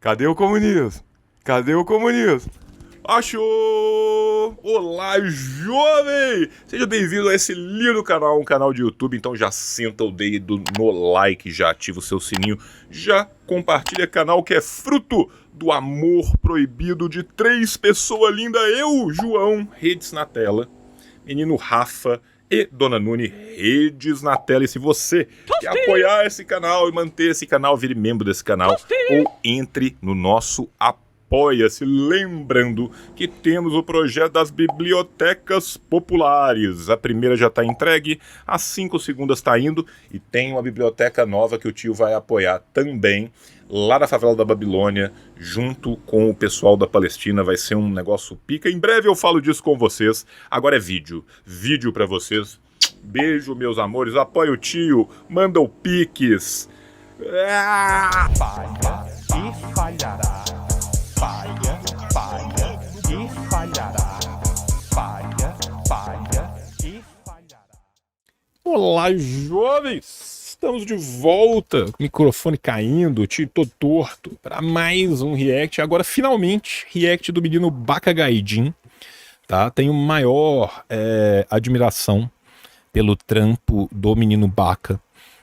Cadê o comunismo? Cadê o comunismo? Achou! Olá, jovem! Seja bem-vindo a esse lindo canal, um canal de YouTube. Então já senta o dedo no like, já ativa o seu sininho, já compartilha o canal que é fruto do amor proibido de 3 pessoas lindas. Eu, João, redes na tela, menino Rafa e Dona Nune, redes na tela. E se você quer apoiar esse canal e manter esse canal, vire membro desse canal ou entre no nosso Apoia-se. Lembrando que temos o projeto das bibliotecas populares. A primeira já está entregue, as 5 segundas está indo e tem uma biblioteca nova que o tio vai apoiar também, lá na favela da Babilônia, junto com o pessoal da Palestina. Vai ser um negócio pica. Em breve eu falo disso com vocês. Agora é vídeo para vocês. Beijo, meus amores. Apoia o tio, manda o Pix. Falha e falhará. Falha, falha e falhará. Falha, falha e falhará. Olá, jovens! Estamos de volta, microfone caindo, tio todo torto, para mais um react. Agora, finalmente, react do menino Baca Gaidin, tá? Tenho maior admiração pelo trampo do menino Baca.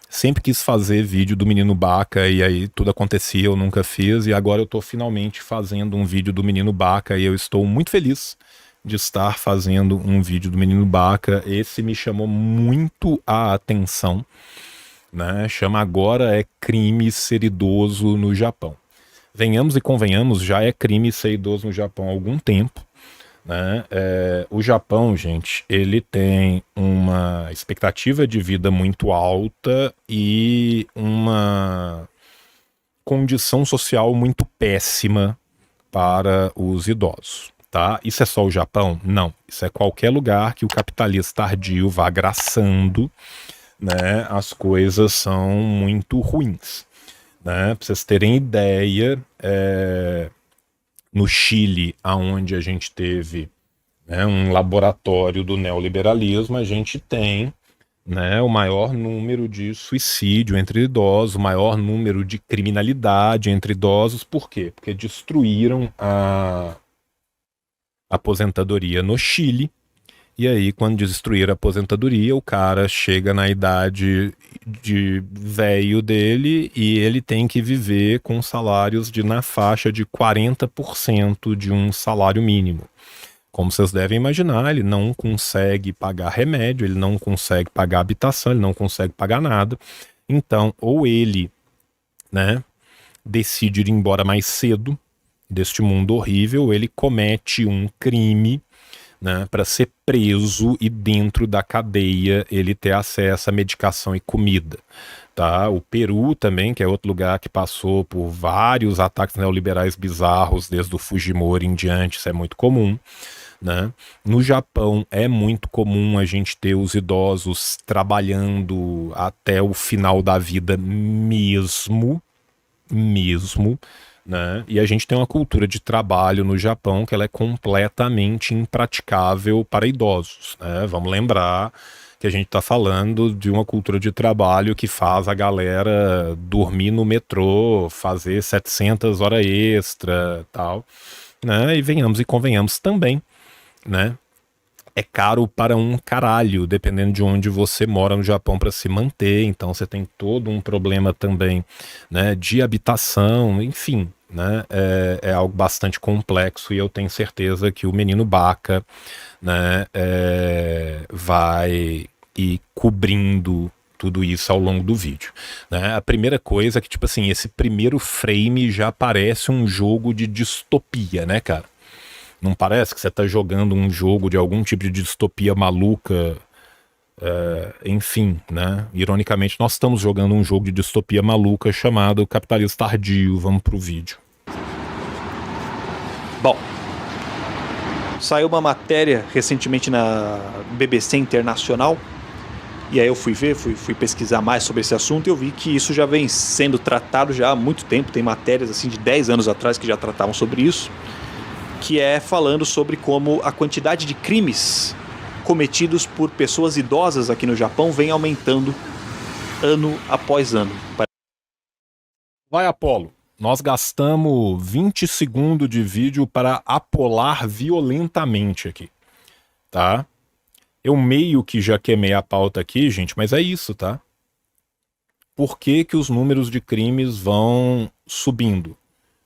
Sempre quis fazer vídeo do menino Baca e aí tudo acontecia, eu nunca fiz. E agora eu tô finalmente fazendo um vídeo do menino Baca e eu estou muito feliz de estar fazendo um vídeo do menino Baca. Esse me chamou muito a atenção, né? Chama Agora é Crime Ser Idoso no Japão. Venhamos e convenhamos, já é crime ser idoso no Japão há algum tempo, né? O Japão, gente, ele tem uma expectativa de vida muito alta e uma condição social muito péssima para os idosos, tá? Isso é só o Japão? Não. Isso é qualquer lugar que o capitalismo tardio vá graçando, né? As coisas são muito ruins, né? Para vocês terem ideia, no Chile, aonde a gente teve, né, um laboratório do neoliberalismo, a gente tem, né, o maior número de suicídio entre idosos, o maior número de criminalidade entre idosos. Por quê? Porque destruíram a aposentadoria no Chile. E aí, quando destruíram a aposentadoria, o cara chega na idade de velho dele e ele tem que viver com salários na faixa de 40% de um salário mínimo. Como vocês devem imaginar, ele não consegue pagar remédio, ele não consegue pagar habitação, ele não consegue pagar nada. Então, ou ele, né, decide ir embora mais cedo deste mundo horrível, ou ele comete um crime, né, para ser preso e dentro da cadeia ele ter acesso a medicação e comida, tá? O Peru também, que é outro lugar que passou por vários ataques neoliberais bizarros desde o Fujimori em diante, isso é muito comum, né? No Japão é muito comum a gente ter os idosos trabalhando até o final da vida mesmo, né? E a gente tem uma cultura de trabalho no Japão que ela é completamente impraticável para idosos, né? Vamos lembrar que a gente está falando de uma cultura de trabalho que faz a galera dormir no metrô, fazer 700 horas extra, tal, né? E venhamos e convenhamos também, né? É caro para um caralho, dependendo de onde você mora no Japão para se manter. Então você tem todo um problema também, né, de habitação, enfim, né, é algo bastante complexo e eu tenho certeza que o menino Baca, né, vai ir cobrindo tudo isso ao longo do vídeo, né? A primeira coisa é que, tipo assim, esse primeiro frame já parece um jogo de distopia, né, cara? Não parece que você tá jogando um jogo de algum tipo de distopia maluca? Enfim, né? Ironicamente, nós estamos jogando um jogo de distopia maluca chamado Capitalismo Tardio. Vamos pro vídeo. Bom, saiu uma matéria recentemente na BBC Internacional. E aí eu fui pesquisar mais sobre esse assunto e eu vi que isso já vem sendo tratado já há muito tempo. Tem matérias assim de 10 anos atrás que já tratavam sobre isso, que é falando sobre como a quantidade de crimes cometidos por pessoas idosas aqui no Japão vem aumentando ano após ano. Vai, Apolo. Nós gastamos 20 segundos de vídeo para apolar violentamente aqui, tá? Eu meio que já queimei a pauta aqui, gente, mas é isso, tá? Por que que os números de crimes vão subindo?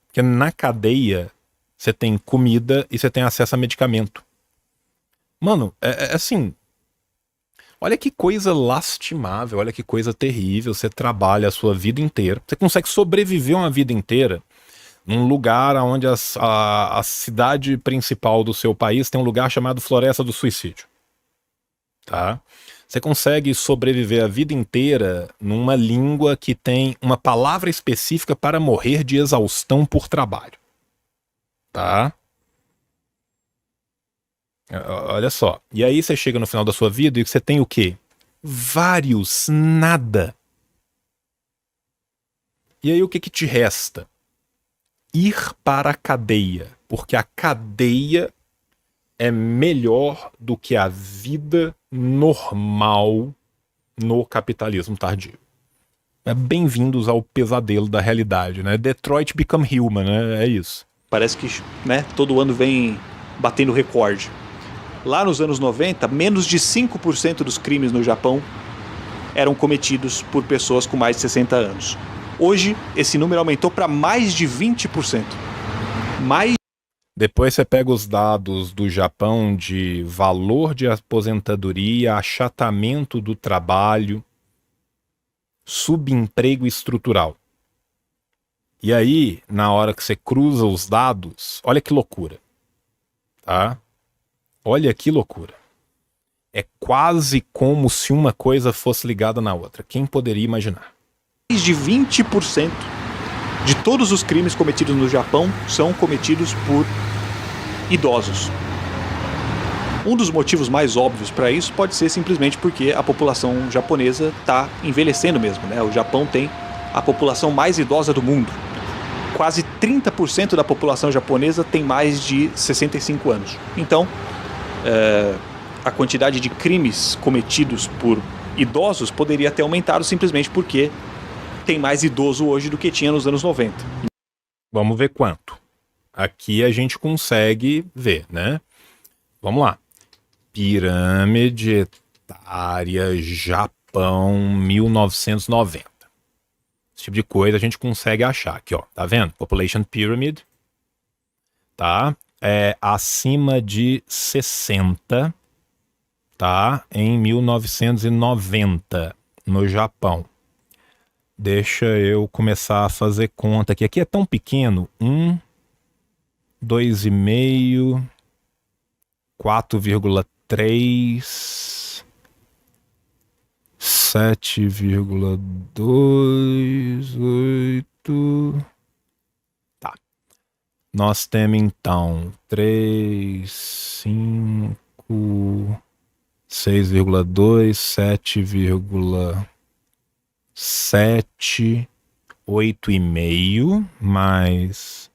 Porque na cadeia você tem comida e você tem acesso a medicamento. Mano, é assim... Olha que coisa lastimável, olha que coisa terrível. Você trabalha a sua vida inteira. Você consegue sobreviver uma vida inteira num lugar onde a cidade principal do seu país tem um lugar chamado Floresta do Suicídio. Tá? Você consegue sobreviver a vida inteira numa língua que tem uma palavra específica para morrer de exaustão por trabalho. Tá? Olha só. E aí você chega no final da sua vida e você tem o quê? Vários nada. E aí o que que te resta? Ir para a cadeia. Porque a cadeia é melhor do que a vida normal no capitalismo tardio. Bem-vindos ao pesadelo da realidade, né? Detroit Become Human, né? É isso. Parece que, né, todo ano vem batendo recorde. Lá nos anos 90, menos de 5% dos crimes no Japão eram cometidos por pessoas com mais de 60 anos. Hoje, esse número aumentou para mais de 20%. Depois você pega os dados do Japão de valor de aposentadoria, achatamento do trabalho, subemprego estrutural. E aí, na hora que você cruza os dados, olha que loucura, tá? Olha que loucura. É quase como se uma coisa fosse ligada na outra. Quem poderia imaginar? Mais de 20% de todos os crimes cometidos no Japão são cometidos por idosos. Um dos motivos mais óbvios para isso pode ser simplesmente porque a população japonesa está envelhecendo mesmo, né? O Japão tem a população mais idosa do mundo. Quase 30% da população japonesa tem mais de 65 anos. Então, a quantidade de crimes cometidos por idosos poderia ter aumentado simplesmente porque tem mais idoso hoje do que tinha nos anos 90. Vamos ver quanto. Aqui a gente consegue ver, né? Vamos lá. Pirâmide etária, Japão, 1990. Esse tipo de coisa a gente consegue achar aqui, ó. Tá vendo? Population Pyramid. Tá? É acima de 60, tá? Em 1990, no Japão. Deixa eu começar a fazer conta aqui. Aqui é tão pequeno. 2,5, 4,3, 7,2, 8... Tá. Nós temos então 3, 5, 6,2, 7,7, 8,5, mais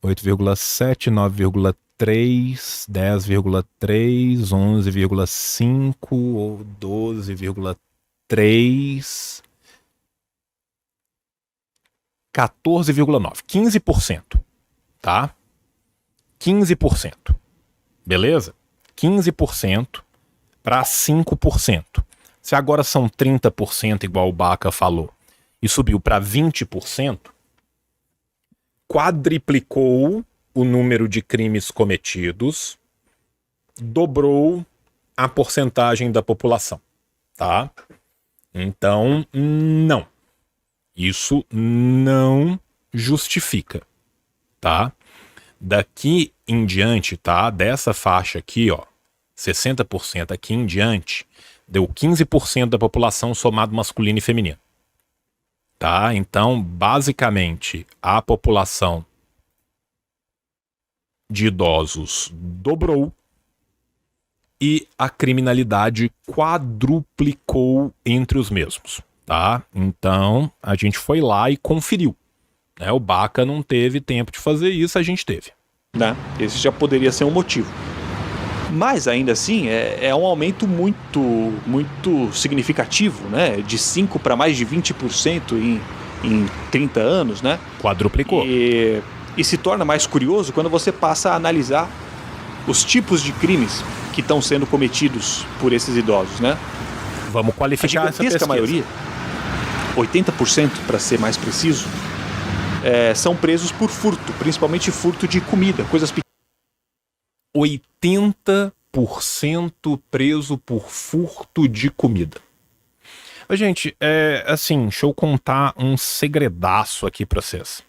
8,7, 9,3, 10,3, 11,5 ou 12,3, 14,9, 15%, tá? 15%, beleza? 15% para 5%. Se agora são 30%, igual o Baca falou, e subiu para 20%, quadriplicou o número de crimes cometidos, dobrou a porcentagem da população, tá? Então, não. Isso não justifica, tá? Daqui em diante, tá? Dessa faixa aqui, ó, 60% aqui em diante, deu 15% da população somado masculino e feminino. Tá? Então, basicamente, a população de idosos dobrou e a criminalidade quadruplicou entre os mesmos. Tá? Então, a gente foi lá e conferiu. Né? O Baca não teve tempo de fazer isso, a gente teve. Né? Esse já poderia ser um motivo. Mas ainda assim é um aumento muito significativo, né? De 5% para mais de 20% em 30 anos, né? Quadruplicou. E se torna mais curioso quando você passa a analisar os tipos de crimes que estão sendo cometidos por esses idosos, né? Vamos A qualificar essa gigantesca pesquisa. maioria, 80% para ser mais preciso, são presos por furto, principalmente furto de comida, coisas pequenas. 80% preso por furto de comida. Mas, gente, assim, deixa eu contar um segredaço aqui pra vocês.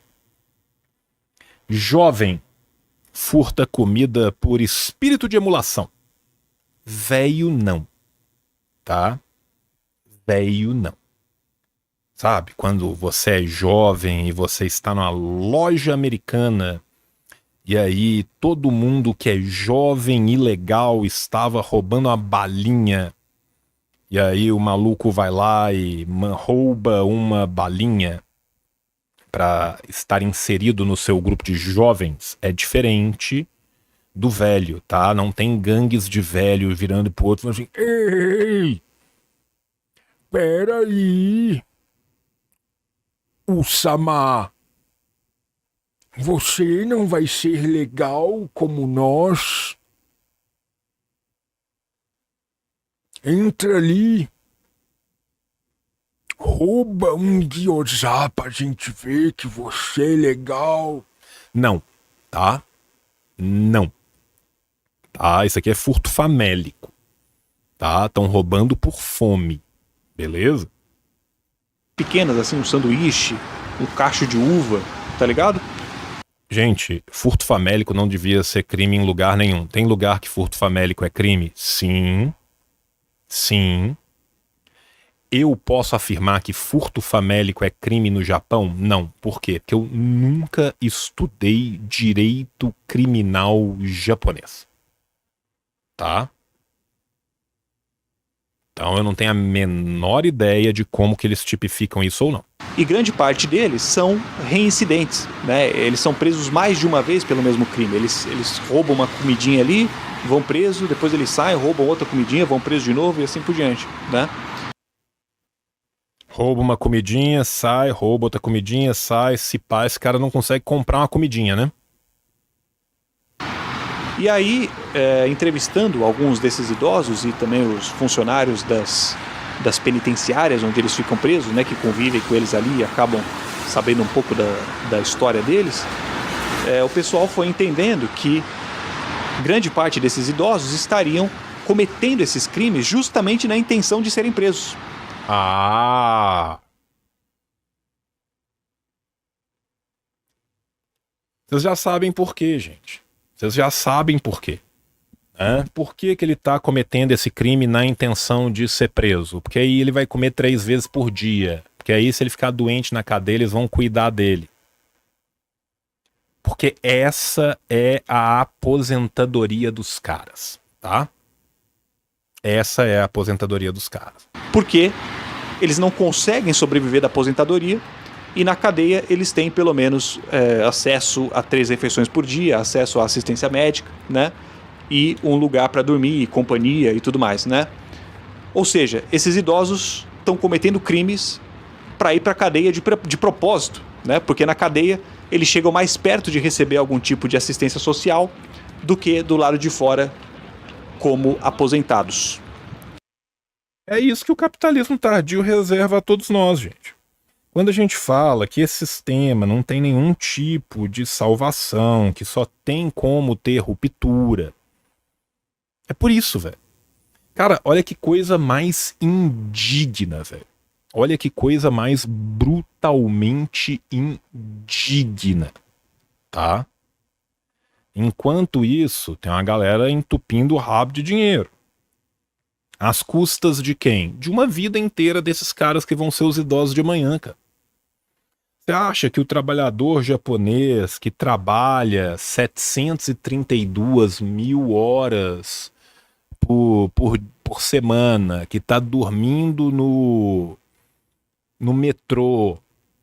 Jovem furta comida por espírito de emulação. Velho não. Tá? Velho não. Sabe? Quando você é jovem e você está numa loja americana e aí todo mundo que é jovem e legal estava roubando uma balinha. E aí o maluco vai lá e rouba uma balinha para estar inserido no seu grupo de jovens. É diferente do velho, tá? Não tem gangues de velho virando pro outro e falando assim: ei, peraí, Usama, você não vai ser legal como nós? Entra ali, rouba um guiozá pra gente ver que você é legal. Não, tá? Não. Tá? Isso aqui é furto famélico. Tá? Estão roubando por fome. Beleza? Pequenas, assim, um sanduíche, um cacho de uva, tá ligado? Gente, furto famélico não devia ser crime em lugar nenhum. Tem lugar que furto famélico é crime? Sim. Sim. Eu posso afirmar que furto famélico é crime no Japão? Não. Por quê? Porque eu nunca estudei direito criminal japonês. Tá? Então eu não tenho a menor ideia de como que eles tipificam isso ou não. E grande parte deles são reincidentes, né? Eles são presos mais de uma vez pelo mesmo crime. Eles roubam uma comidinha ali, vão preso, depois eles saem, roubam outra comidinha, vão preso de novo e assim por diante, né? Rouba uma comidinha, sai, rouba outra comidinha, sai, se pá, esse cara não consegue comprar uma comidinha, né? E aí, entrevistando alguns desses idosos e também os funcionários das penitenciárias onde eles ficam presos, né, que convivem com eles ali e acabam sabendo um pouco da história deles, o pessoal foi entendendo que grande parte desses idosos estariam cometendo esses crimes justamente na intenção de serem presos. Ah! Vocês já sabem por quê, gente. Vocês já sabem por quê. Por que ele tá cometendo esse crime na intenção de ser preso? Porque aí ele vai comer 3 vezes por dia. Porque aí, se ele ficar doente na cadeia, eles vão cuidar dele. Porque essa é a aposentadoria dos caras, tá? Essa é a aposentadoria dos caras. Porque eles não conseguem sobreviver da aposentadoria e na cadeia eles têm pelo menos acesso a 3 refeições por dia, acesso à assistência médica, né? E um lugar para dormir, e companhia e tudo mais, né? Ou seja, esses idosos estão cometendo crimes para ir para a cadeia de propósito, né? Porque na cadeia eles chegam mais perto de receber algum tipo de assistência social do que do lado de fora como aposentados. É isso que o capitalismo tardio reserva a todos nós, gente. Quando a gente fala que esse sistema não tem nenhum tipo de salvação, que só tem como ter ruptura, é por isso, velho. Cara, olha que coisa mais indigna, velho. Olha que coisa mais brutalmente indigna, tá? Enquanto isso, tem uma galera entupindo o rabo de dinheiro. Às custas de quem? De uma vida inteira desses caras que vão ser os idosos de amanhã, cara. Você acha que o trabalhador japonês que trabalha 732 mil horas por semana, que tá dormindo no metrô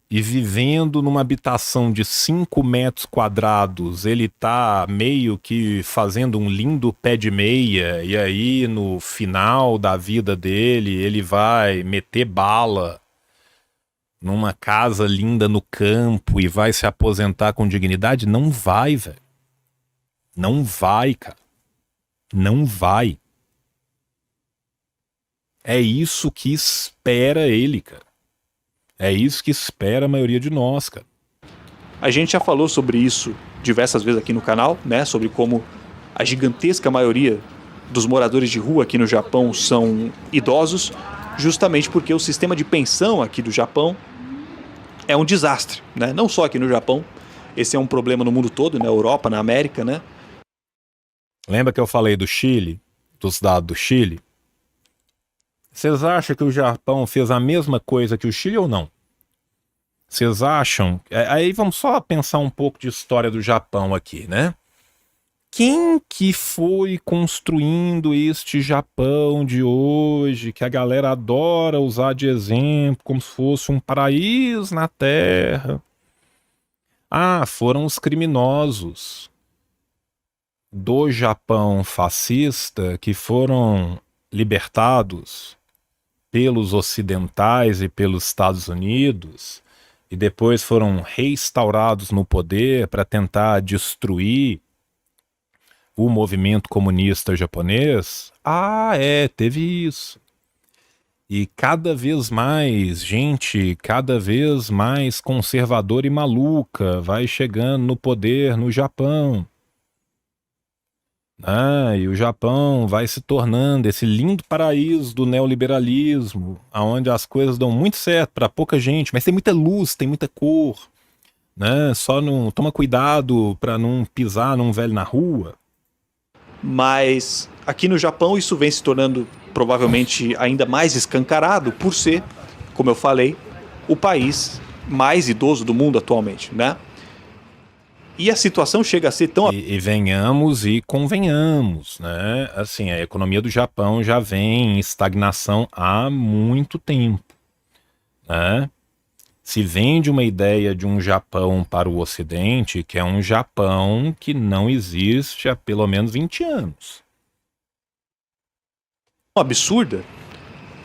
e vivendo numa habitação de 5 metros quadrados, ele tá meio que fazendo um lindo pé de meia, e aí no final da vida dele ele vai meter bala numa casa linda no campo e vai se aposentar com dignidade? Não vai, velho. Não vai, cara. Não vai. É isso que espera ele, cara. É isso que espera a maioria de nós, cara. A gente já falou sobre isso diversas vezes aqui no canal, né? Sobre como a gigantesca maioria dos moradores de rua aqui no Japão são idosos, justamente porque o sistema de pensão aqui do Japão é um desastre, né? Não só aqui no Japão, esse é um problema no mundo todo, na Europa, na América, né? Lembra que eu falei do Chile, dos dados do Chile? Vocês acham que o Japão fez a mesma coisa que o Chile ou não? Vocês acham? Aí vamos só pensar um pouco de história do Japão aqui, né? Quem que foi construindo este Japão de hoje, que a galera adora usar de exemplo, como se fosse um paraíso na Terra? Ah, foram os criminosos do Japão fascista que foram libertados pelos ocidentais e pelos Estados Unidos e depois foram reinstaurados no poder para tentar destruir o movimento comunista japonês. Ah, teve isso. E cada vez mais gente, cada vez mais conservadora e maluca vai chegando no poder no Japão. E o Japão vai se tornando esse lindo paraíso do neoliberalismo, onde as coisas dão muito certo para pouca gente, mas tem muita luz, tem muita cor, né? Só não toma cuidado para não pisar num velho na rua. Mas aqui no Japão isso vem se tornando provavelmente ainda mais escancarado por ser, como eu falei, o país mais idoso do mundo atualmente, né? E a situação chega a ser tão... E venhamos e convenhamos, né? Assim, a economia do Japão já vem em estagnação há muito tempo, né? Se vende uma ideia de um Japão para o Ocidente, que é um Japão que não existe há pelo menos 20 anos. Absurda,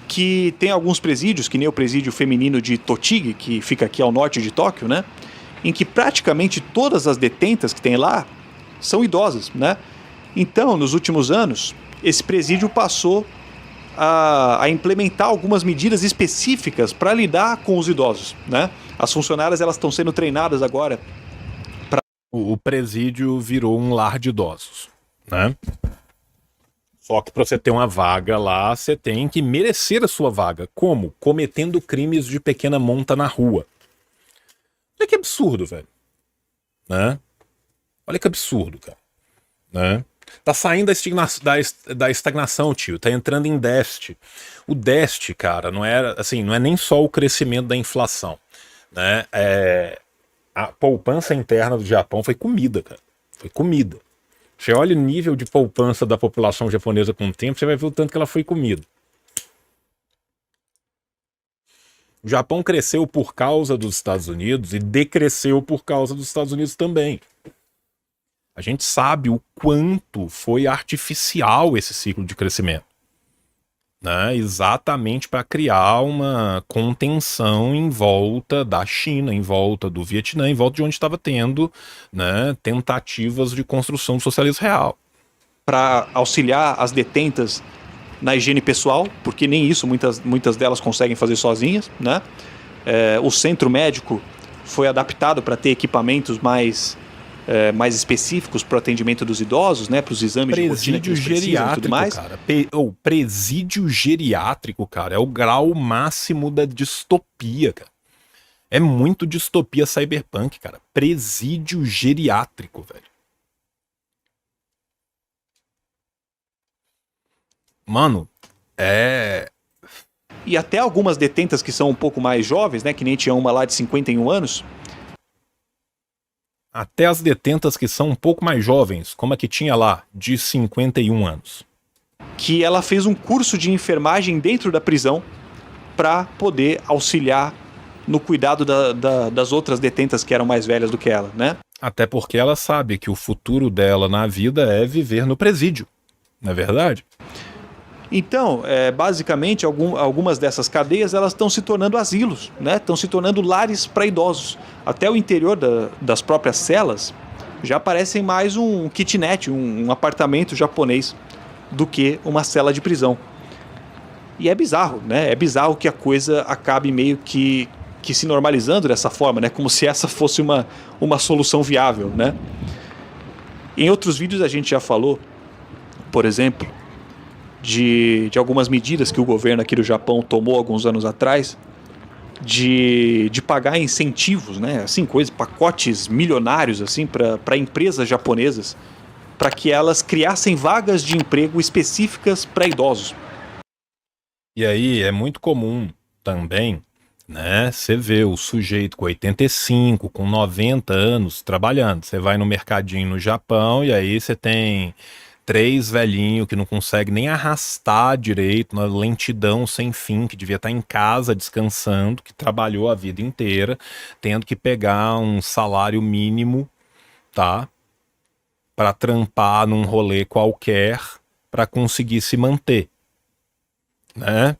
que tem alguns presídios, que nem o presídio feminino de Tochigi, que fica aqui ao norte de Tóquio, né? Em que praticamente todas as detentas que tem lá são idosas, né? Então, nos últimos anos, esse presídio passou a implementar algumas medidas específicas para lidar com os idosos, né? As funcionárias elas estão sendo treinadas agora para... O presídio virou um lar de idosos, né? Só que para você ter uma vaga lá, você tem que merecer a sua vaga. Como? Cometendo crimes de pequena monta na rua. Olha que absurdo, velho. Né? Olha que absurdo, cara. Né? Tá saindo da estagnação, tio. Tá entrando em déficit. O déficit, cara, não é nem só o crescimento da inflação. Né? A poupança interna do Japão foi comida, cara. Foi comida. Você olha o nível de poupança da população japonesa com o tempo, você vai ver o tanto que ela foi comida. O Japão cresceu por causa dos Estados Unidos e decresceu por causa dos Estados Unidos também. A gente sabe o quanto foi artificial esse ciclo de crescimento, né? Exatamente para criar uma contenção em volta da China, em volta do Vietnã, em volta de onde estava tendo, né, tentativas de construção do socialismo real. Para auxiliar as detentas na higiene pessoal, porque nem isso muitas delas conseguem fazer sozinhas, né? O centro médico foi adaptado para ter equipamentos mais específicos para o atendimento dos idosos, né? Para os exames de rotina que eles precisam e tudo mais. Cara. Presídio geriátrico, cara, é o grau máximo da distopia, cara. É muito distopia cyberpunk, cara. Presídio geriátrico, velho. Mano, E até algumas detentas que são um pouco mais jovens, né? Que nem tinha uma lá de 51 anos. Até as detentas que são um pouco mais jovens, como a que tinha lá, de 51 anos. Que ela fez um curso de enfermagem dentro da prisão para poder auxiliar no cuidado das outras detentas que eram mais velhas do que ela, né? Até porque ela sabe que o futuro dela na vida é viver no presídio, não é verdade? Então, basicamente, algumas dessas cadeias elas estão se tornando asilos, né? Estão se tornando lares para idosos. Até o interior das próprias celas já parecem mais um kitnet, um apartamento japonês, do que uma cela de prisão. E é bizarro, né? É bizarro que a coisa acabe meio que se normalizando dessa forma, né? Como se essa fosse uma solução viável, né? Em outros vídeos a gente já falou, por exemplo, de algumas medidas que o governo aqui do Japão tomou alguns anos atrás de pagar incentivos, né? Assim, pacotes milionários assim, para empresas japonesas, para que elas criassem vagas de emprego específicas para idosos. E aí é muito comum também, né? Você vê o sujeito com 85, com 90 anos trabalhando. Você vai no mercadinho no Japão e aí você tem 3 velhinhos que não conseguem nem arrastar direito, na lentidão sem fim, que devia estar em casa descansando, que trabalhou a vida inteira, tendo que pegar um salário mínimo, tá? Para trampar num rolê qualquer para conseguir se manter, né?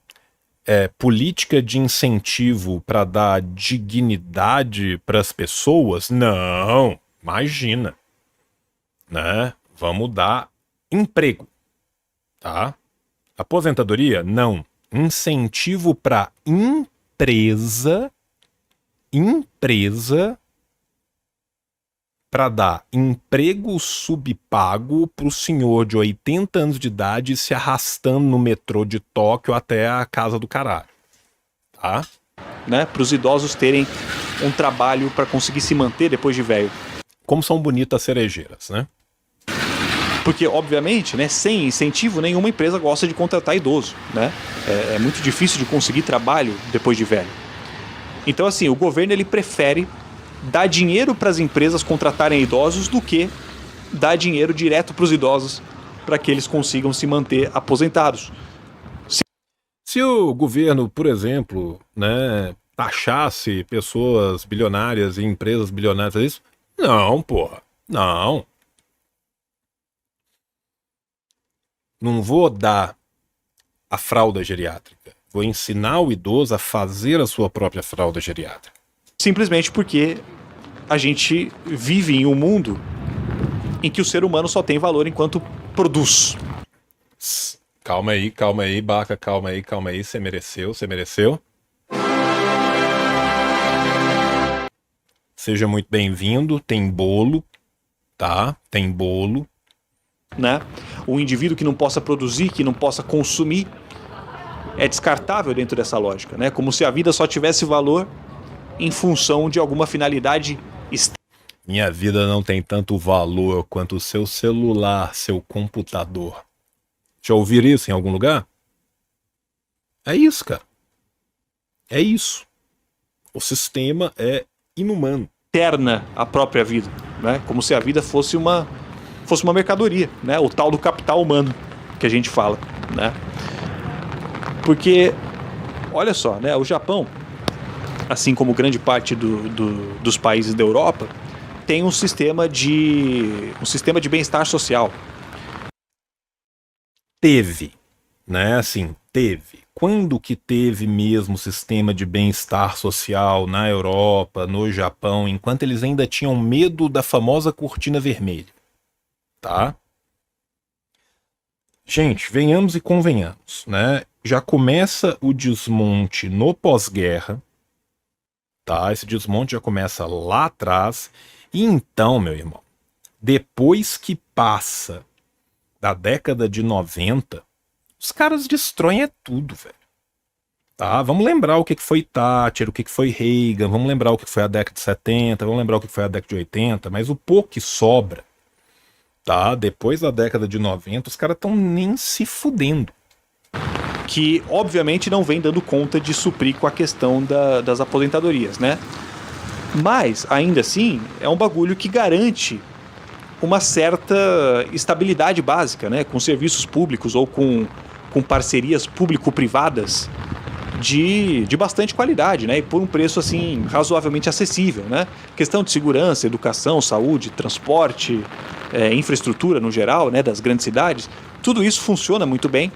Política de incentivo para dar dignidade para as pessoas? Não, imagina, né? Vamos dar emprego, tá? Aposentadoria? Não. Incentivo para empresa para dar emprego subpago para o senhor de 80 anos de idade se arrastando no metrô de Tóquio até a casa do caralho, tá? Né? Para os idosos terem um trabalho para conseguir se manter depois de velho. Como são bonitas cerejeiras, né? Porque, obviamente, né, sem incentivo, nenhuma empresa gosta de contratar idoso, né? É muito difícil de conseguir trabalho depois de velho. Então, assim, o governo ele prefere dar dinheiro para as empresas contratarem idosos do que dar dinheiro direto para os idosos para que eles consigam se manter aposentados. Se o governo, por exemplo, né, taxasse pessoas bilionárias e empresas bilionárias, é isso? Não, porra. Não. Não vou dar a fralda geriátrica. Vou ensinar o idoso a fazer a sua própria fralda geriátrica. Simplesmente porque a gente vive em um mundo em que o ser humano só tem valor enquanto produz. Calma aí, Baca, calma aí. Você mereceu. Seja muito bem-vindo. Tem bolo, tá? Tem bolo. Né? O indivíduo que não possa produzir, que não possa consumir, é descartável dentro dessa lógica, né? Como se a vida só tivesse valor em função de alguma finalidade externa. Minha vida não tem tanto valor quanto o seu celular, seu computador. Já ouviram isso em algum lugar? É isso, cara. É isso. O sistema é inumano. Externa à própria vida, né? Como se a vida fosse uma mercadoria, né? O tal do capital humano que a gente fala, né? Porque, olha só, né? O Japão, assim como grande parte dos países da Europa, tem um sistema de bem-estar social. Teve, né? Assim, teve. Quando que teve mesmo sistema de bem-estar social na Europa, no Japão, enquanto eles ainda tinham medo da famosa cortina vermelha? Tá? Gente, venhamos e convenhamos, né? Já começa o desmonte no pós-guerra, tá? Esse desmonte já começa lá atrás. E então, meu irmão, depois que passa da década de 90, os caras destroem tudo, velho. Tá? Vamos lembrar o que foi Thatcher, o que foi Reagan, vamos lembrar o que foi a década de 70, vamos lembrar o que foi a década de 80, mas o pouco que sobra, tá? Depois da década de 90, os caras estão nem se fudendo. Que, obviamente, não vem dando conta de suprir com a questão das aposentadorias, né? Mas, ainda assim, é um bagulho que garante uma certa estabilidade básica, né? Com serviços públicos ou com parcerias público-privadas de bastante qualidade, né? E por um preço, assim, razoavelmente acessível, né? Questão de segurança, educação, saúde, transporte, infraestrutura no geral, né? Das grandes cidades, tudo isso funciona muito bem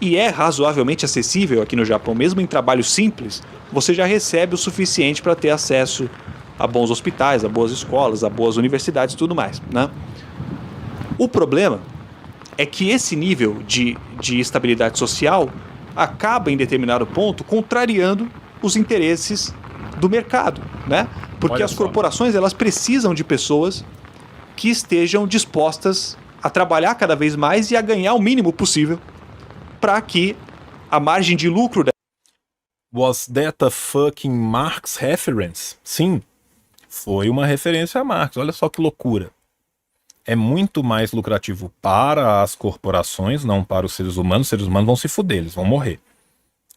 e é razoavelmente acessível aqui no Japão, mesmo em trabalho simples, você já recebe o suficiente para ter acesso a bons hospitais, a boas escolas, a boas universidades e tudo mais, né? O problema é que esse nível de estabilidade social acaba, em determinado ponto, contrariando os interesses do mercado, né? Porque Olha as só. corporações, elas precisam de pessoas que estejam dispostas a trabalhar cada vez mais e a ganhar o mínimo possível para que a margem de lucro... Was that a fucking Marx reference? Sim, foi uma referência a Marx. Olha só que loucura. É muito mais lucrativo para as corporações, não para os seres humanos. Os seres humanos vão se fuder, eles vão morrer,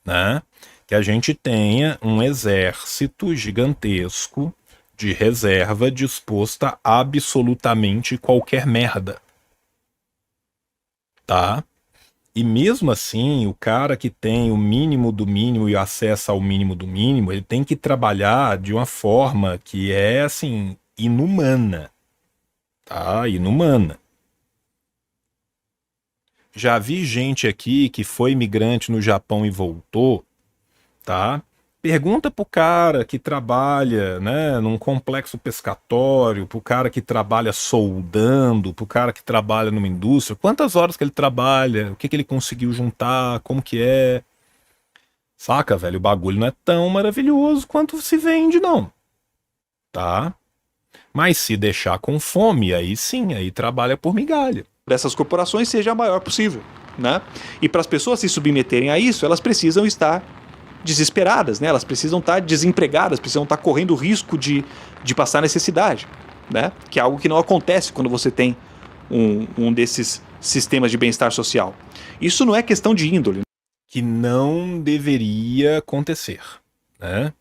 né? Que a gente tenha um exército gigantesco de reserva disposta a absolutamente qualquer merda, tá? E mesmo assim, o cara que tem o mínimo do mínimo e acessa ao mínimo do mínimo, ele tem que trabalhar de uma forma que é, assim, inumana, tá? Inumana. Já vi gente aqui que foi imigrante no Japão e voltou, tá? Pergunta pro cara que trabalha, né, num complexo pescatório, pro cara que trabalha soldando, pro cara que trabalha numa indústria, quantas horas que ele trabalha, o que que ele conseguiu juntar, como que é. Saca, velho? O bagulho não é tão maravilhoso quanto se vende, não. Tá? Mas se deixar com fome, aí sim, aí trabalha por migalha. dessas corporações seja a maior possível, né? E para as pessoas se submeterem a isso, elas precisam estar desesperadas, né? Elas precisam estar desempregadas, precisam estar correndo o risco de passar necessidade, né? Que é algo que não acontece quando você tem um desses sistemas de bem-estar social. Isso não é questão de índole. Que não deveria acontecer, né?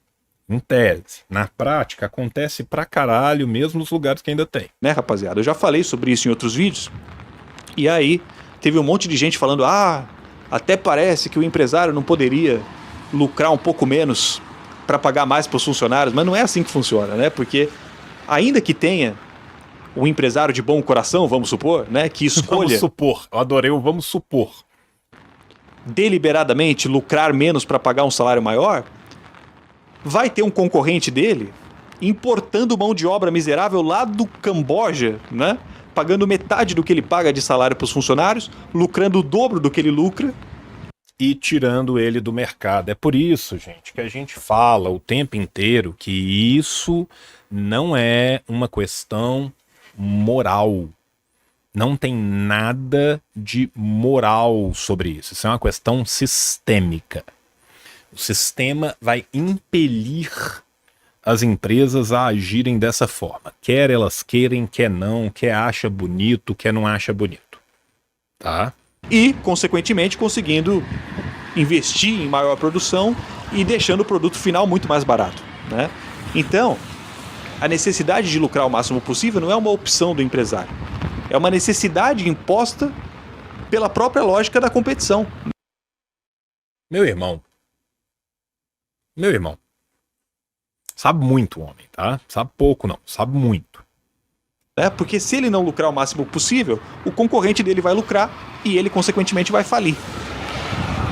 Em tese. Na prática, acontece pra caralho, mesmo nos lugares que ainda tem. Né, rapaziada? Eu já falei sobre isso em outros vídeos. E aí, teve um monte de gente falando: até parece que o empresário não poderia lucrar um pouco menos para pagar mais para os funcionários. Mas não é assim que funciona, né? Porque, ainda que tenha um empresário de bom coração, vamos supor, né? Que escolha... Vamos supor. Eu adorei o vamos supor. Deliberadamente lucrar menos para pagar um salário maior, vai ter um concorrente dele importando mão de obra miserável lá do Camboja, né? Pagando metade do que ele paga de salário para os funcionários, lucrando o dobro do que ele lucra. E tirando ele do mercado. É por isso, gente, que a gente fala o tempo inteiro que isso não é uma questão moral. Não tem nada de moral sobre isso. Isso é uma questão sistêmica. O sistema vai impelir as empresas a agirem dessa forma. Quer elas querem, quer não, quer acha bonito, quer não acha bonito. Tá? E, consequentemente, conseguindo investir em maior produção e deixando o produto final muito mais barato, né? Então, a necessidade de lucrar o máximo possível não é uma opção do empresário. É uma necessidade imposta pela própria lógica da competição. Meu irmão, sabe muito o homem, tá? Sabe pouco não, sabe muito. Porque se ele não lucrar o máximo possível, o concorrente dele vai lucrar e ele, consequentemente, vai falir.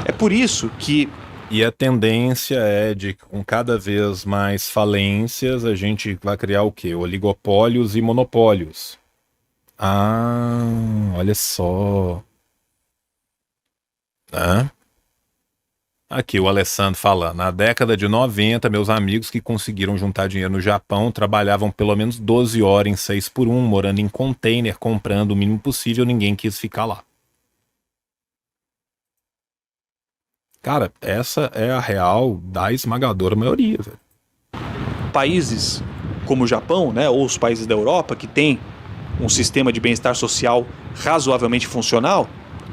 É por isso que... E a tendência é de que com cada vez mais falências a gente vai criar o quê? Oligopólios e monopólios. Ah, olha só. Aqui o Alessandro falando. Na década de 90, meus amigos que conseguiram juntar dinheiro no Japão trabalhavam pelo menos 12 horas em 6x1, morando em container, comprando o mínimo possível, ninguém quis ficar lá. Cara, essa é a real da esmagadora maioria, velho. Países como o Japão, né, ou os países da Europa, que têm um sistema de bem-estar social razoavelmente funcional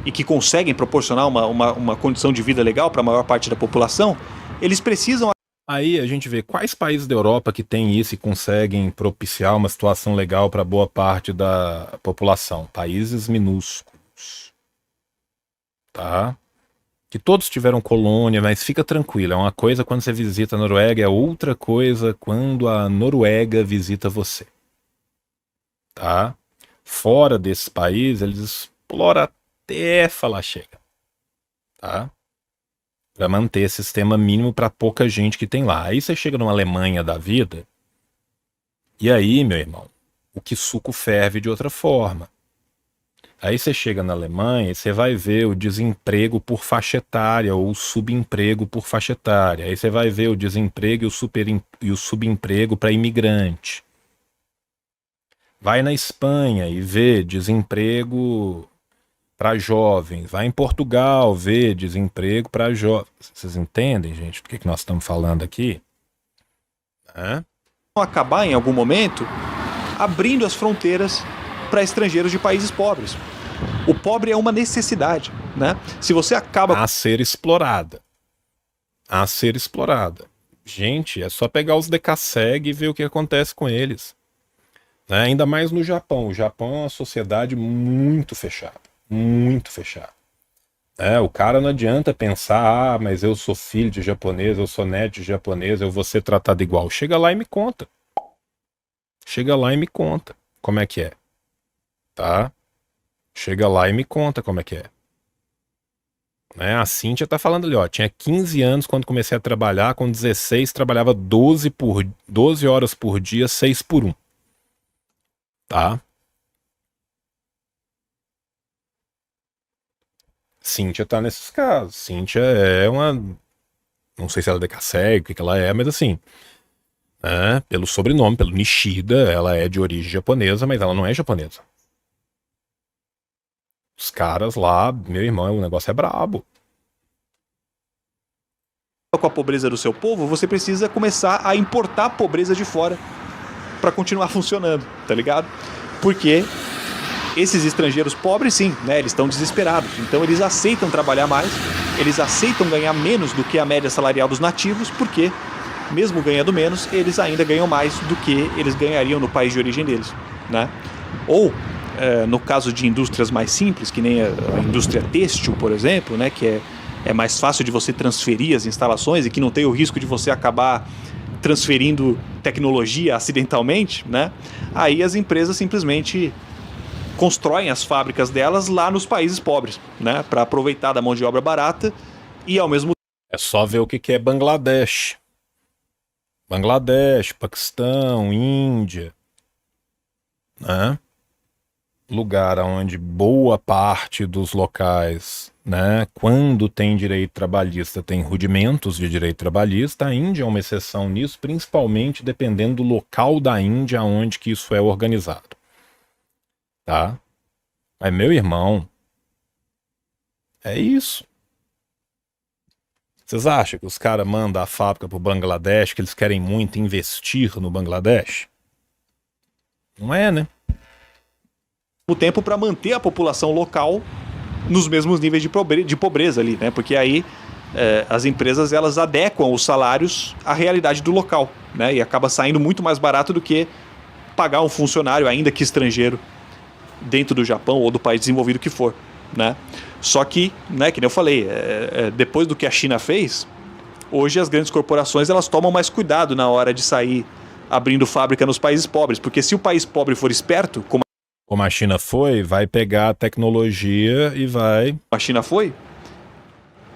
e que conseguem proporcionar uma condição de vida legal para a maior parte da população, eles precisam... Aí a gente vê quais países da Europa que têm isso e conseguem propiciar uma situação legal para boa parte da população. Países minúsculos. Tá? Que todos tiveram colônia, mas fica tranquilo. É uma coisa quando você visita a Noruega, é outra coisa quando a Noruega visita você. Tá? Fora desses países, eles exploram até falar chega. tá? Para manter sistema mínimo para pouca gente que tem lá. Aí você chega numa Alemanha da vida, e aí, meu irmão, o que suco ferve de outra forma. Aí você chega na Alemanha e você vai ver o desemprego por faixa etária ou o subemprego por faixa etária. Aí você vai ver o desemprego e o subemprego para imigrante. Vai na Espanha e vê desemprego para jovens. Vai em Portugal ver desemprego para jovens. Vocês entendem, gente, do que nós estamos falando aqui? Acabar em algum momento abrindo as fronteiras para estrangeiros de países pobres. O pobre é uma necessidade, né? Se você acaba... A ser explorada. A ser explorada. Gente, é só pegar os decasseg e ver o que acontece com eles. Né? Ainda mais no Japão. O Japão é uma sociedade muito fechada. Muito fechada. O cara não adianta pensar, mas eu sou filho de japonês, eu sou neto de japonês, eu vou ser tratado igual. Chega lá e me conta. Chega lá e me conta como é que é. Tá? Chega lá e me conta como é que é. A Cíntia tá falando ali, ó. Tinha 15 anos quando comecei a trabalhar, com 16 trabalhava 12 horas por dia, 6 por 1. Tá? Cíntia tá nesses casos. Cíntia é uma... Não sei se ela é decasseg, o que ela é, mas assim... pelo sobrenome, pelo Nishida, ela é de origem japonesa, mas ela não é japonesa. Os caras lá, meu irmão, o negócio é brabo. Com a pobreza do seu povo, você precisa começar a importar a pobreza de fora para continuar funcionando, tá ligado? Porque esses estrangeiros pobres, sim, né, eles estão desesperados. Então eles aceitam trabalhar mais, eles aceitam ganhar menos do que a média salarial dos nativos, porque mesmo ganhando menos, eles ainda ganham mais do que eles ganhariam no país de origem deles, né? Ou no caso de indústrias mais simples, que nem a indústria têxtil, por exemplo, né, que é mais fácil de você transferir as instalações e que não tem o risco de você acabar transferindo tecnologia acidentalmente, né? Aí as empresas simplesmente constroem as fábricas delas lá nos países pobres, né, para aproveitar da mão de obra barata e ao mesmo tempo... É só ver o que é Bangladesh. Bangladesh, Paquistão, Índia, né? Lugar onde boa parte dos locais, né, quando tem direito trabalhista, tem rudimentos de direito trabalhista. A Índia é uma exceção nisso, principalmente dependendo do local da Índia onde que isso é organizado. Tá? Mas, meu irmão, é isso. Vocês acham que os caras mandam a fábrica pro Bangladesh, que eles querem muito investir no Bangladesh? Não é, né? O tempo para manter a população local nos mesmos níveis de pobreza ali, né? Porque aí as empresas elas adequam os salários à realidade do local, né? E acaba saindo muito mais barato do que pagar um funcionário, ainda que estrangeiro, dentro do Japão ou do país desenvolvido que for, né? Só que, né, que nem eu falei, depois do que a China fez, hoje as grandes corporações elas tomam mais cuidado na hora de sair abrindo fábrica nos países pobres, porque se o país pobre for esperto, como a China foi, vai pegar a tecnologia e vai... a China foi,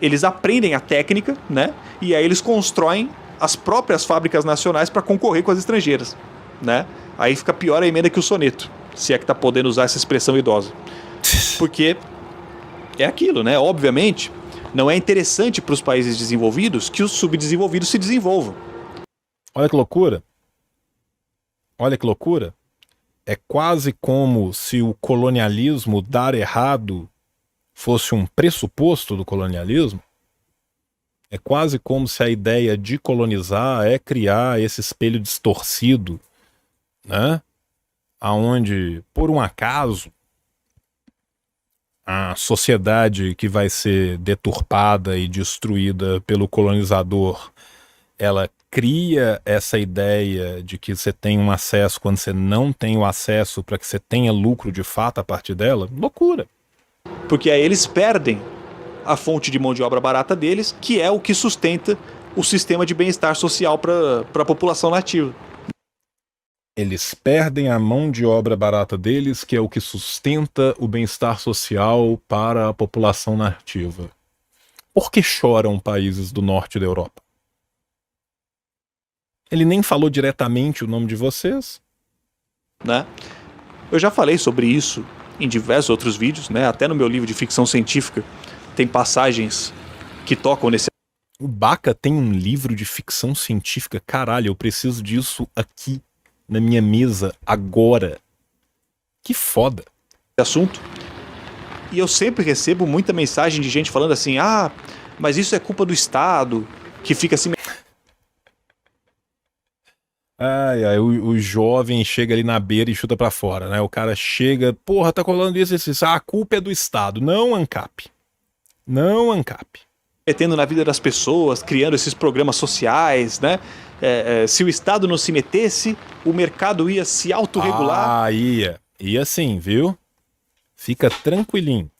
eles aprendem a técnica, né? E aí eles constroem as próprias fábricas nacionais para concorrer com as estrangeiras, né? Aí fica pior a emenda que o soneto, se é que tá podendo usar essa expressão idosa. Porque é aquilo, né? Obviamente, não é interessante para os países desenvolvidos que os subdesenvolvidos se desenvolvam. Olha que loucura. Olha que loucura. É quase como se o colonialismo dar errado fosse um pressuposto do colonialismo. É quase como se a ideia de colonizar é criar esse espelho distorcido, né? Aonde, por um acaso, a sociedade que vai ser deturpada e destruída pelo colonizador, ela cria essa ideia de que você tem um acesso quando você não tem o acesso para que você tenha lucro de fato a partir dela. Loucura. Porque aí eles perdem a fonte de mão de obra barata deles, que é o que sustenta o sistema de bem-estar social para a população nativa. Eles perdem a mão de obra barata deles, que é o que sustenta o bem-estar social para a população nativa. Por que choram países do norte da Europa? Ele nem falou diretamente o nome de vocês. Né? Eu já falei sobre isso em diversos outros vídeos, né? Até no meu livro de ficção científica tem passagens que tocam nesse O Baca tem um livro de ficção científica. Caralho, eu preciso disso aqui na minha mesa agora. Que foda. assunto. E eu sempre recebo muita mensagem de gente falando assim: ah, mas isso é culpa do Estado, que fica assim. Ai, o jovem chega ali na beira e chuta pra fora, né? O cara chega, porra, tá colando isso. Ah, a culpa é do Estado. Não, ANCAP. Não, ANCAP. Metendo na vida das pessoas, criando esses programas sociais, né? Se o Estado não se metesse, o mercado ia se autorregular. Ah, ia. Ia sim, viu? Fica tranquilinho.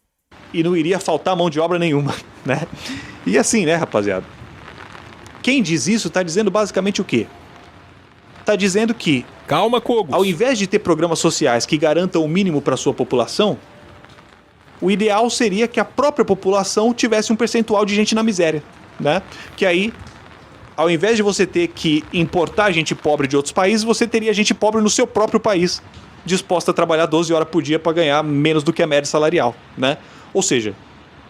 E não iria faltar mão de obra nenhuma, né? E assim, né, rapaziada? Quem diz isso tá dizendo basicamente o quê? Tá dizendo que, Calma, Cogos. ao invés de ter programas sociais que garantam o mínimo para sua população, o ideal seria que a própria população tivesse um percentual de gente na miséria, né? Que aí, ao invés de você ter que importar gente pobre de outros países, você teria gente pobre no seu próprio país, disposta a trabalhar 12 horas por dia para ganhar menos do que a média salarial, né? Ou seja,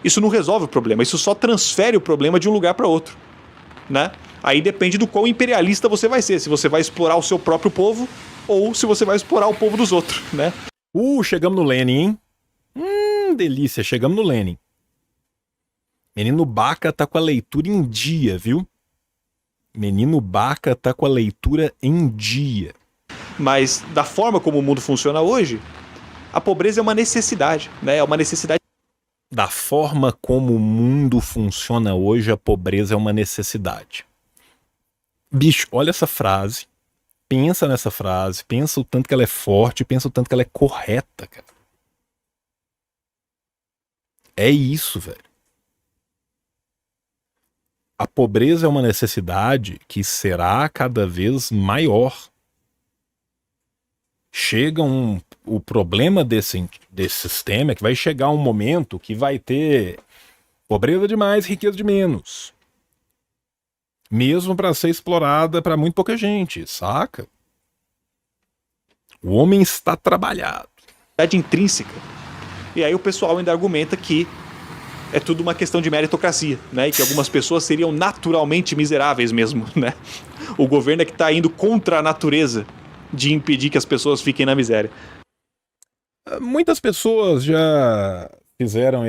isso não resolve o problema, isso só transfere o problema de um lugar para outro, né? Aí depende do quão imperialista você vai ser, se você vai explorar o seu próprio povo ou se você vai explorar o povo dos outros, né? Chegamos no Lenin, hein? Delícia, chegamos no Lenin. Menino Baca tá com a leitura em dia, viu? Menino Baca tá com a leitura em dia. Mas da forma como o mundo funciona hoje, a pobreza é uma necessidade, né? É uma necessidade. Da forma como o mundo funciona hoje, a pobreza é uma necessidade. Bicho, olha essa frase. Pensa nessa frase. Pensa o tanto que ela é forte. Pensa o tanto que ela é correta, cara. É isso, velho. A pobreza é uma necessidade que será cada vez maior. Chega o problema desse sistema é que vai chegar um momento que vai ter pobreza de mais, riqueza de menos. Mesmo para ser explorada para muito pouca gente, saca? O homem está trabalhado. Intrínseca. E aí o pessoal ainda argumenta que é tudo uma questão de meritocracia, né? E que algumas pessoas seriam naturalmente miseráveis mesmo, né? O governo é que está indo contra a natureza de impedir que as pessoas fiquem na miséria. Muitas pessoas já fizeram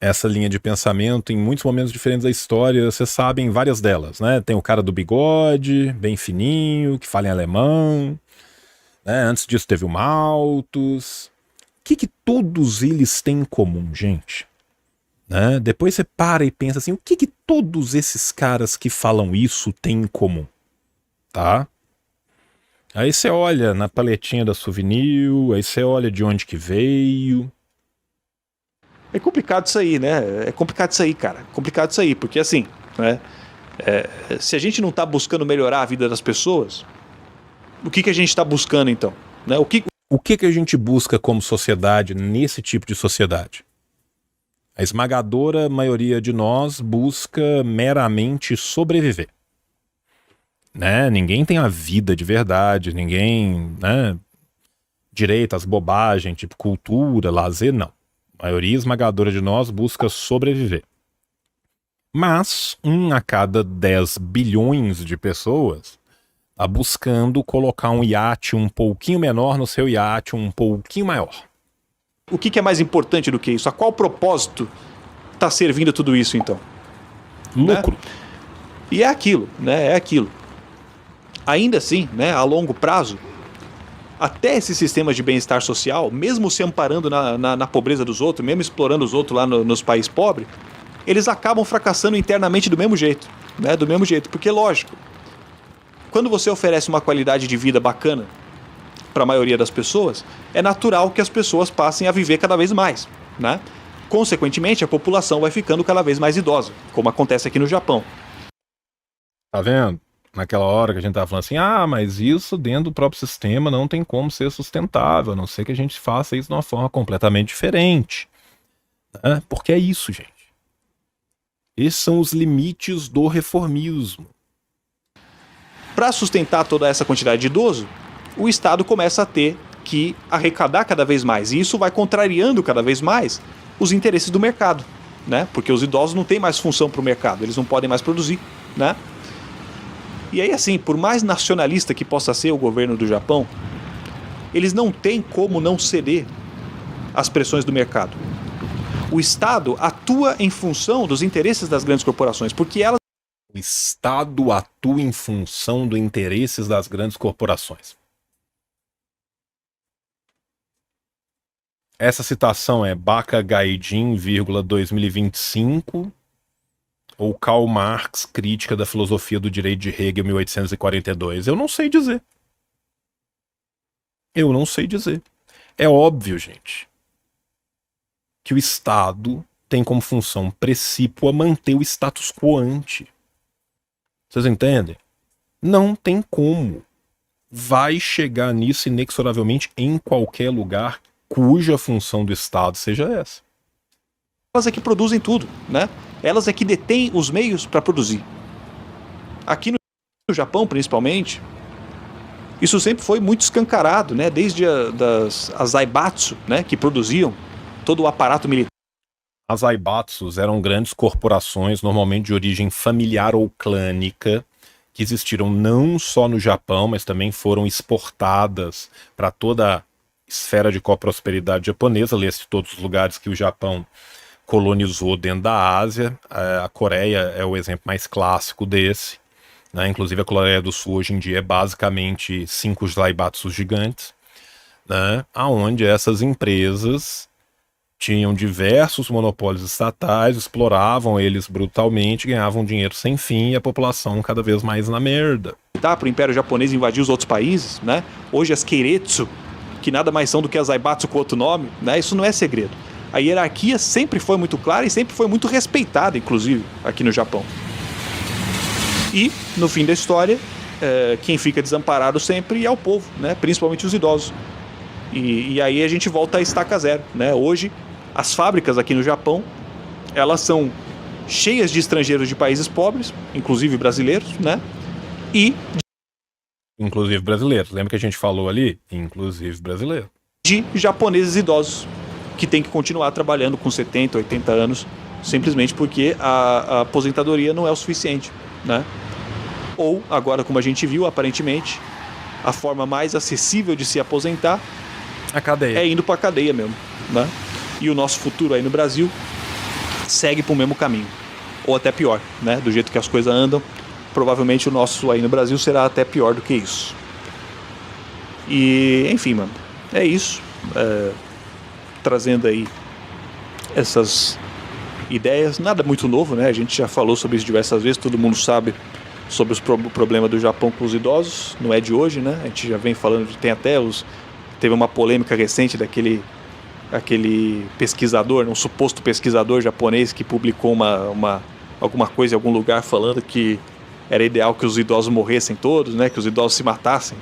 essa linha de pensamento em muitos momentos diferentes da história. Vocês sabem várias delas, né? Tem o cara do bigode, bem fininho, que fala em alemão, né? Antes disso teve o Malthus. O que todos eles têm em comum, gente? Né? Depois você para e pensa assim, o que todos esses caras que falam isso têm em comum? Tá? Aí você olha na paletinha da Souvenir, aí você olha de onde que veio. É complicado isso aí, né? É complicado isso aí, cara. É complicado isso aí, porque assim, né? Se a gente não tá buscando melhorar a vida das pessoas, o que a gente tá buscando então? Né? O que a gente busca como sociedade nesse tipo de sociedade? A esmagadora maioria de nós busca meramente sobreviver. Né? Ninguém tem a vida de verdade, ninguém, né, direito às bobagens, tipo cultura, lazer, não. A maioria esmagadora de nós busca sobreviver. Mas 1 a cada 10 bilhões de pessoas está buscando colocar um iate um pouquinho menor no seu iate um pouquinho maior. O que é mais importante do que isso? A qual propósito está servindo tudo isso, então? Lucro. Né? E é aquilo, né? É aquilo. Ainda assim, né, a longo prazo, até esses sistemas de bem-estar social, mesmo se amparando na pobreza dos outros, mesmo explorando os outros lá nos países pobres, eles acabam fracassando internamente do mesmo jeito, né? Do mesmo jeito, porque lógico, quando você oferece uma qualidade de vida bacana para a maioria das pessoas, é natural que as pessoas passem a viver cada vez mais, né? Consequentemente, a população vai ficando cada vez mais idosa, como acontece aqui no Japão. Tá vendo? Naquela hora que a gente tava falando assim, mas isso dentro do próprio sistema não tem como ser sustentável, a não ser que a gente faça isso de uma forma completamente diferente. Né? Porque é isso, gente. Esses são os limites do reformismo. Para sustentar toda essa quantidade de idoso, o Estado começa a ter que arrecadar cada vez mais. E isso vai contrariando cada vez mais os interesses do mercado, né? Porque os idosos não têm mais função para o mercado, eles não podem mais produzir, né? E aí, assim, por mais nacionalista que possa ser o governo do Japão, eles não têm como não ceder às pressões do mercado. O Estado atua em função dos interesses das grandes corporações, porque elas... O Estado atua em função dos interesses das grandes corporações. Essa citação é Baka Gaijin, 2025, ou Karl Marx, Crítica da Filosofia do Direito de Hegel, 1842. Eu não sei dizer. Eu não sei dizer. É óbvio, gente, que o Estado tem como função precípua manter o status quo ante. Vocês entendem? Não tem como. Vai chegar nisso inexoravelmente em qualquer lugar cuja função do Estado seja essa. Elas é que produzem tudo, né? Elas é que detêm os meios para produzir. Aqui no Japão, principalmente, isso sempre foi muito escancarado, né? Desde as Zaibatsu, né? Que produziam todo o aparato militar. As Zaibatsus eram grandes corporações, normalmente de origem familiar ou clânica, que existiram não só no Japão, mas também foram exportadas para toda a esfera de coprosperidade japonesa, lê-se todos os lugares que o Japão colonizou dentro da Ásia. A Coreia é o exemplo mais clássico desse, né? Inclusive a Coreia do Sul hoje em dia é basicamente 5 Zaibatsus gigantes, né? Onde essas empresas tinham diversos monopólios estatais, exploravam eles brutalmente, ganhavam dinheiro sem fim e a população cada vez mais na merda. Para o Império Japonês invadir os outros países, né? Hoje as Keiretsu, que nada mais são do que as Zaibatsu com outro nome, né? Isso não é segredo. A hierarquia sempre foi muito clara e sempre foi muito respeitada, inclusive, aqui no Japão. E, no fim da história, quem fica desamparado sempre é o povo, né? Principalmente os idosos. E aí a gente volta a estaca zero, né? Hoje, as fábricas aqui no Japão, elas são cheias de estrangeiros de países pobres, inclusive brasileiros, né? Inclusive brasileiros. Lembra que a gente falou ali? Inclusive brasileiro. De japoneses idosos, que tem que continuar trabalhando com 70, 80 anos, simplesmente porque a aposentadoria não é o suficiente, né? Ou, agora, como a gente viu, aparentemente, a forma mais acessível de se aposentar a cadeia. É indo para a cadeia mesmo, né? E o nosso futuro aí no Brasil segue para o mesmo caminho, ou até pior, né? Do jeito que as coisas andam, provavelmente o nosso aí no Brasil será até pior do que isso. E, enfim, mano, é isso. Trazendo aí essas ideias, nada muito novo, né? A gente já falou sobre isso diversas vezes, todo mundo sabe sobre os problemas do Japão com os idosos, não é de hoje, né? A gente já vem falando, teve uma polêmica recente daquele pesquisador, um suposto pesquisador japonês que publicou alguma coisa em algum lugar falando que era ideal que os idosos morressem todos, né? Que os idosos se matassem.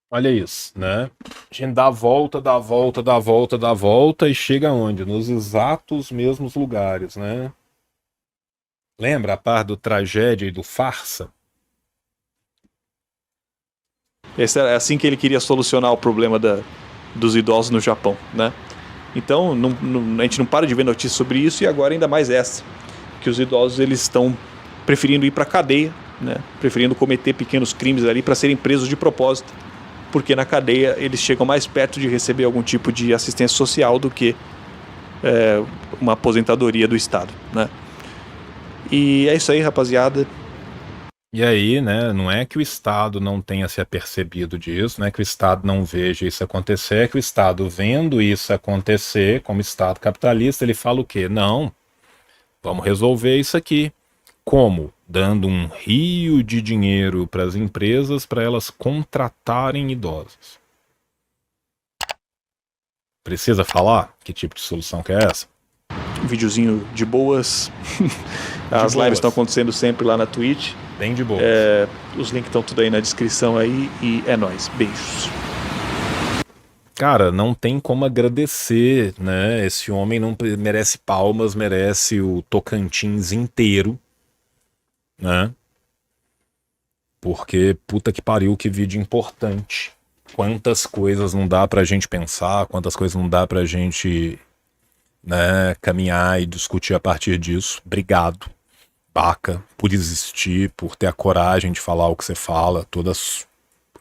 Olha isso, né? A gente dá a volta e chega onde? Nos exatos mesmos lugares, né? Lembra a par do tragédia e do farsa? É assim que ele queria solucionar o problema dos idosos no Japão, né? Então, a gente não para de ver notícias sobre isso, e agora ainda mais essa, que os idosos eles estão preferindo ir para a cadeia, né? Preferindo cometer pequenos crimes ali para serem presos de propósito, porque na cadeia eles chegam mais perto de receber algum tipo de assistência social do que uma aposentadoria do Estado, né? E é isso aí, rapaziada. E aí, né, não é que o Estado não tenha se apercebido disso, não é que o Estado não veja isso acontecer, é que o Estado, vendo isso acontecer, como Estado capitalista, ele fala o quê? Não, vamos resolver isso aqui. Como? Dando um rio de dinheiro para as empresas para elas contratarem idosos. Precisa falar que tipo de solução que é essa? Um videozinho de boas. As lives estão acontecendo sempre lá na Twitch. Bem de boa. Os links estão tudo aí na descrição aí. E é nóis. Beijos. Cara, não tem como agradecer, né? Esse homem não merece palmas, merece o Tocantins inteiro, né? Porque puta que pariu, que vídeo importante. Quantas coisas não dá pra gente pensar, quantas coisas não dá pra gente, né, caminhar e discutir a partir disso. Obrigado, Baca, por existir, por ter a coragem de falar o que você fala, toda a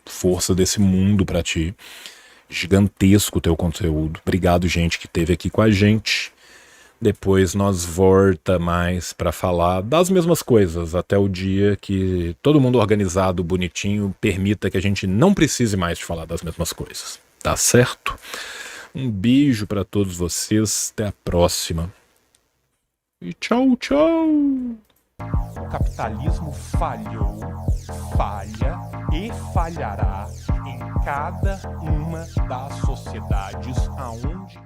força desse mundo pra ti. Gigantesco o teu conteúdo. Obrigado, gente, que esteve aqui com a gente. Depois nós volta mais para falar das mesmas coisas, até o dia que todo mundo organizado, bonitinho, permita que a gente não precise mais de falar das mesmas coisas. Tá certo? Um beijo para todos vocês. Até a próxima. E tchau, tchau. O capitalismo falhou, falha e falhará em cada uma das sociedades aonde